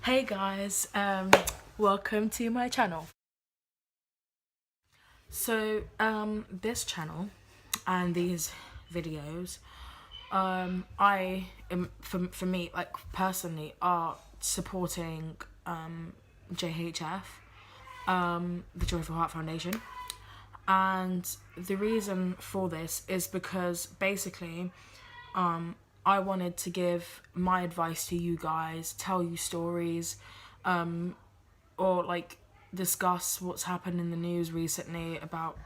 Hey guys, welcome to my channel. So this channel and these videos, I am, for me, like personally, are supporting JHF, the Joyful Heart Foundation. And the reason for this is because basically I wanted to give my advice to you guys, tell you stories, or like discuss what's happened in the news recently about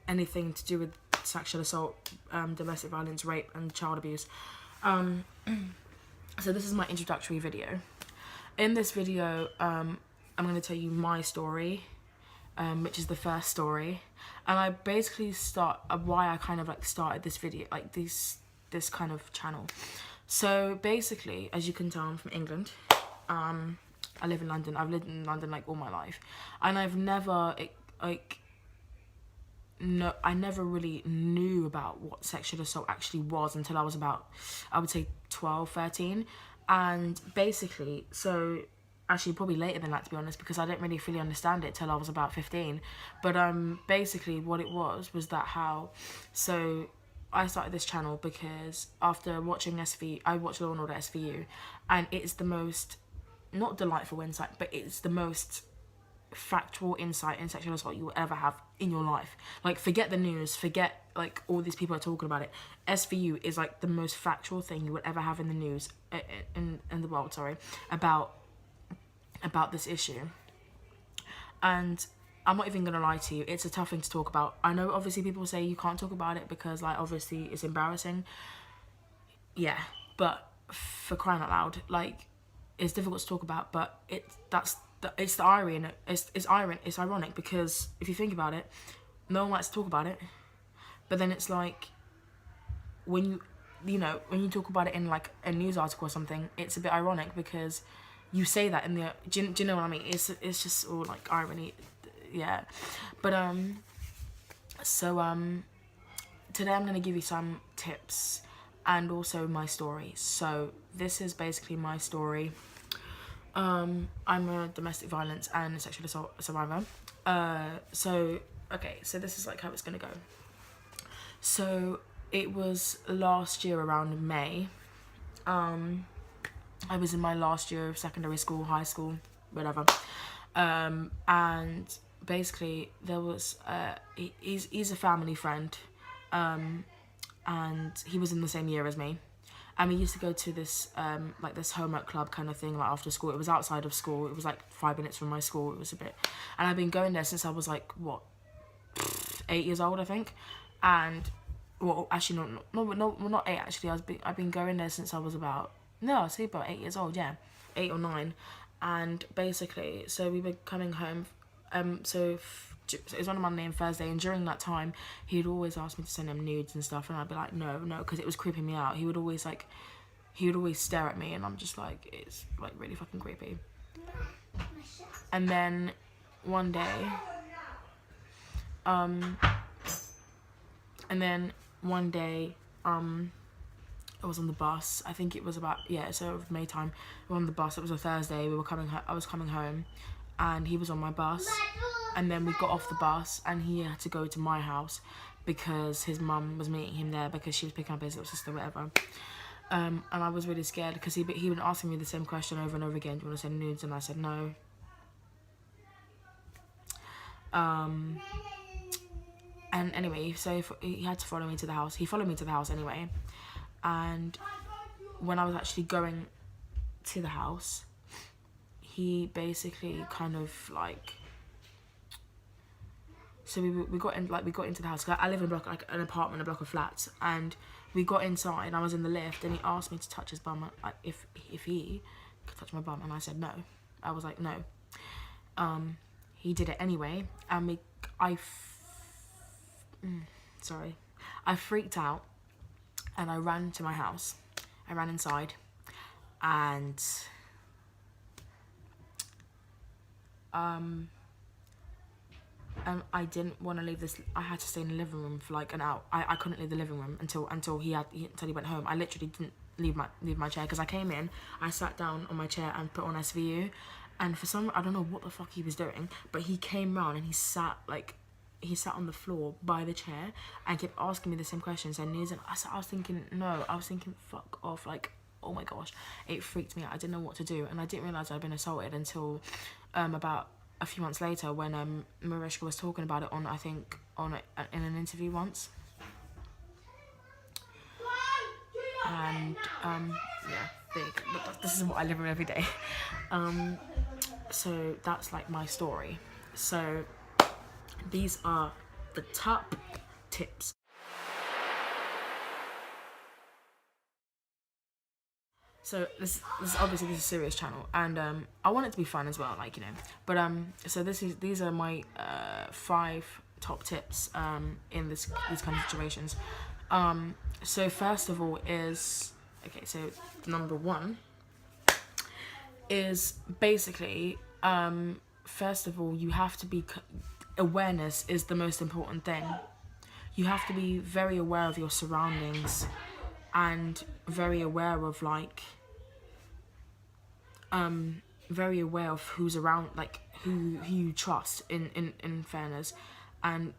anything to do with sexual assault, domestic violence, rape and child abuse. So this is my introductory video. In this video, I'm going to tell you my story, which is the first story, and I basically start why I kind of like started this video, like this kind of channel. So basically, as you can tell, I'm from England. I live in London. I've lived in London like all my life, and I've never I never really knew about what sexual assault actually was until I was about, I would say 12, 13. And basically, so actually probably later than that, to be honest, because I didn't really fully understand it till I was about 15. But basically what it was that how, so I started this channel because after watching SVU, I watched Law & Order SVU, and it's the most, not delightful insight, but it's the most factual insight in sexual assault you will ever have in your life. Like, forget the news, forget like all these people are talking about it. SVU is like the most factual thing you would ever have in the news, in the world, sorry, about this issue. And I'm not even gonna lie to you, it's a tough thing to talk about. I know obviously people say you can't talk about it because like obviously it's embarrassing. Yeah, but for crying out loud, like, it's difficult to talk about, but it's the irony in it. It's ironic because if you think about it, no one likes to talk about it, but then it's like when you talk about it in like a news article or something, it's a bit ironic because you say that in the, do you know what I mean? It's just all like irony, yeah. But today I'm gonna give you some tips and also my story. So this is basically my story. I'm a domestic violence and sexual assault survivor. So this is like how it's gonna go. So it was last year around May. I was in my last year of secondary school, high school, whatever. And basically there was he's a family friend, and he was in the same year as me. And we used to go to this like this homework club kind of thing, like after school. It was outside of school. It was like 5 minutes from my school. It was a bit, and I've been going there since I was like what, 8 years old, I think. And well, actually not 8. Actually, I've been going there since I was about, no, I'd say about 8 years old. Yeah, 8 or 9. And basically, so we were coming home. So it was on a Monday and Thursday, and during that time he'd always ask me to send him nudes and stuff, and I'd be like no, because it was creeping me out. He would always stare at me, and I'm just like, it's like really fucking creepy. And then one day I was on the bus. I think it was about, yeah, so May time. We were on the bus. It was a Thursday. I was coming home, and he was on my bus. And then we got off the bus, and he had to go to my house because his mum was meeting him there because she was picking up his little sister, whatever. And I was really scared because he been asking me the same question over and over again. Do you want to send nudes? And I said no. And anyway, so he had to follow me to the house. He followed me to the house anyway. And when I was actually going to the house, he basically kind of like, so we got into the house. Cause I live in a block, like an apartment, a block of flats, and we got inside. I was in the lift, and he asked me to touch his bum, like if he could touch my bum, and I said no. I was like no. He did it anyway, and I freaked out, and I ran to my house. I ran inside, and I didn't want to leave this. I had to stay in the living room for like an hour. I couldn't leave the living room until he went home. I literally didn't leave my chair, because I came in, I sat down on my chair and put on SVU, and for some, I don't know what the fuck he was doing, but he came round and he sat on the floor by the chair and kept asking me the same questions. And I was thinking, fuck off, like, oh my gosh, it freaked me out. I didn't know what to do, and I didn't realise I'd been assaulted until about a few months later, when Mariska was talking about it in an interview once. And yeah, big. But this is what I live with every day. So that's like my story. So these are the top tips. So this obviously, this is a serious channel, and I want it to be fun as well, like, you know. But so these are my 5 top tips in these kind of situations. So first of all is, okay, so number 1 is basically, first of all, you have to be, awareness is the most important thing. You have to be very aware of your surroundings and very aware of, like, very aware of who's around, like, who you trust in fairness. And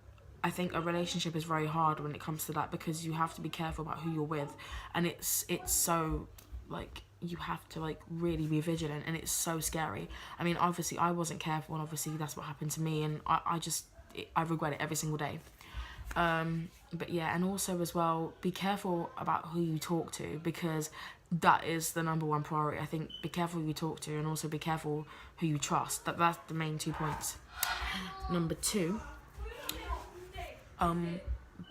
I think a relationship is very hard when it comes to that, because you have to be careful about who you're with, and it's so, like, you have to, like, really be vigilant, and it's so scary. I mean, obviously I wasn't careful, and obviously that's what happened to me, and I regret it every single day. But yeah, and also as well, be careful about who you talk to, because that is the number 1 priority. I think be careful who you talk to, and also be careful who you trust. That's the main 2 points. Number 2,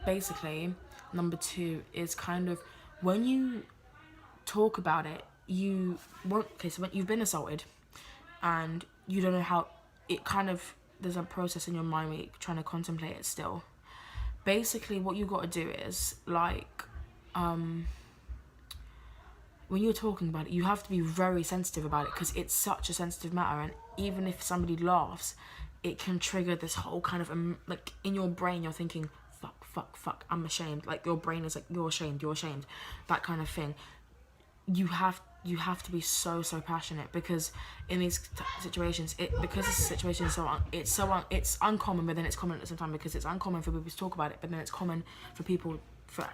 basically, number 2 is kind of, when you talk about it, so when you've been assaulted and you don't know how, it kind of, there's a process in your mind where you're trying to contemplate it still. Basically, what you got to do is, like, when you're talking about it, you have to be very sensitive about it, because it's such a sensitive matter, and even if somebody laughs, it can trigger this whole kind of, like, in your brain, you're thinking, fuck, I'm ashamed. Like, your brain is like, you're ashamed, that kind of thing. You have to be so passionate, because in these situations, because this situation is it's uncommon, but then it's common at the same time, because it's uncommon for people to talk about it, but then it's common for it to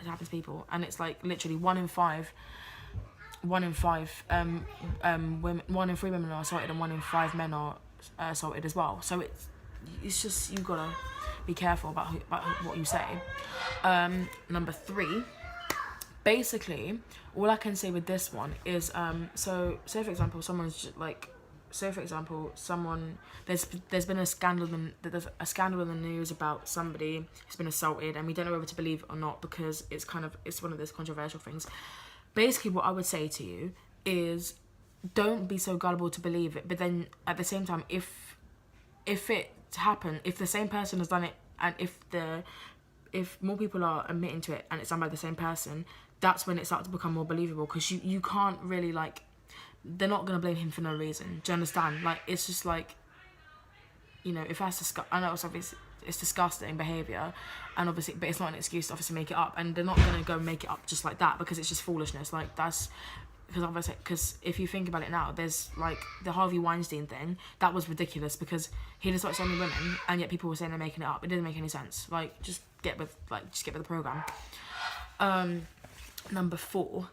happen to people, and it's like literally 1 in 3 women are assaulted, and 1 in 5 men are assaulted as well. So it's just, you've got to be careful about what you say. Number 3, basically, all I can say with this one is, so say for example, there's been a scandal in the news about somebody who's been assaulted, and we don't know whether to believe it or not, because it's one of those controversial things. Basically, what I would say to you is, don't be so gullible to believe it. But then at the same time, if it happened, if the same person has done it, and if more people are admitting to it and it's done by the same person, that's when it starts to become more believable, because you can't really, like, they're not going to blame him for no reason. Do you understand? Like, it's just like, you know, if that's I know it's obviously, it's disgusting behaviour, and obviously, but it's not an excuse to obviously make it up, and they're not going to go make it up just like that, because it's just foolishness. Like, that's, because if you think about it now, there's, like, the Harvey Weinstein thing, that was ridiculous, because he just assaulted so many women, and yet people were saying they're making it up. It didn't make any sense. Like, just get with the program. Number 4,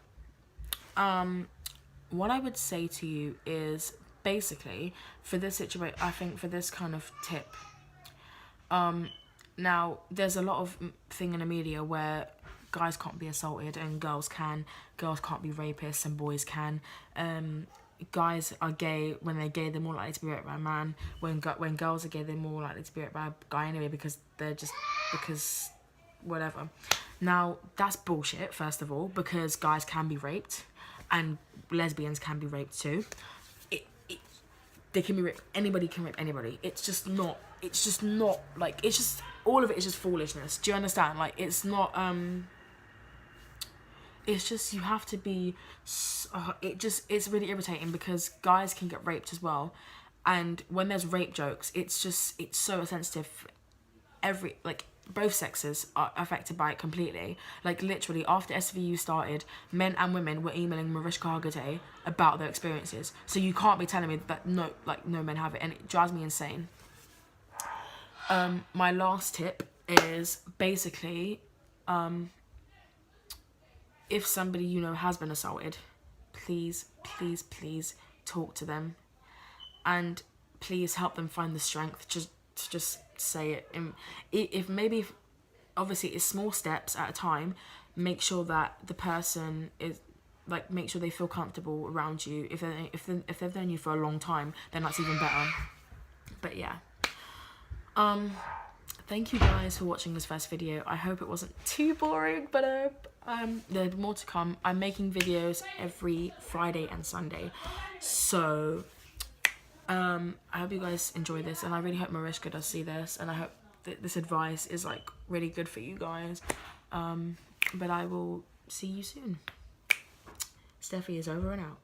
what I would say to you is, basically, for this situation, I think for this kind of tip, now there's a lot of thing in the media where guys can't be assaulted and girls can. Girls can't be rapists and boys can. Guys are gay. When they're gay, they're more likely to be raped by a man. When girls are gay, they're more likely to be raped by a guy anyway, because whatever. Now, that's bullshit, first of all, because guys can be raped and lesbians can be raped too. They can be raped. Anybody can rape anybody. It's just not, like, it's just, all of it is just foolishness. Do you understand? Like, it's not, it's just, you have to be, it's really irritating, because guys can get raped as well. And when there's rape jokes, it's so sensitive. both sexes are affected by it completely. Like literally after SVU started, men and women were emailing Mariska Hargitay about their experiences. So you can't be telling me that no men have it, and it drives me insane. My last tip is basically, if somebody you know has been assaulted, please talk to them, and please help them find the strength to just say it. And if obviously it's small steps at a time, make sure that the person is like, make sure they feel comfortable around you. If they've known you for a long time, then that's even better. But yeah, thank you guys for watching this first video. I hope it wasn't too boring, but there's more to come. I'm making videos every Friday and Sunday, so I hope you guys enjoy this, and I really hope Mariska does see this, and I hope that this advice is like really good for you guys. But I will see you soon. Steffi is over and out.